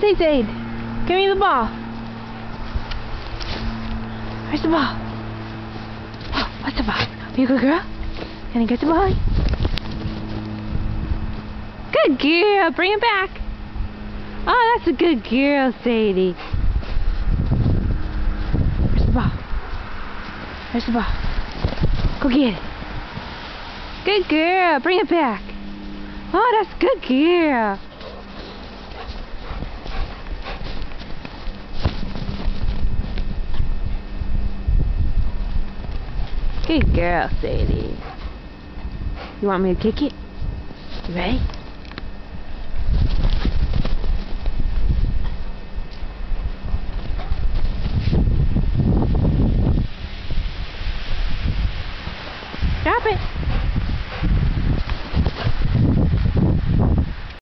Zaid, give me the ball. Where's the ball? Oh, what's the ball? Are you a good girl? Can I get the ball? Good girl. Bring it back. Oh, that's a good girl, Sadie. Where's the ball? Where's the ball? Go get it. Good girl. Bring it back. Oh, that's a good girl. Good girl, Sadie. You want me to kick it? You ready?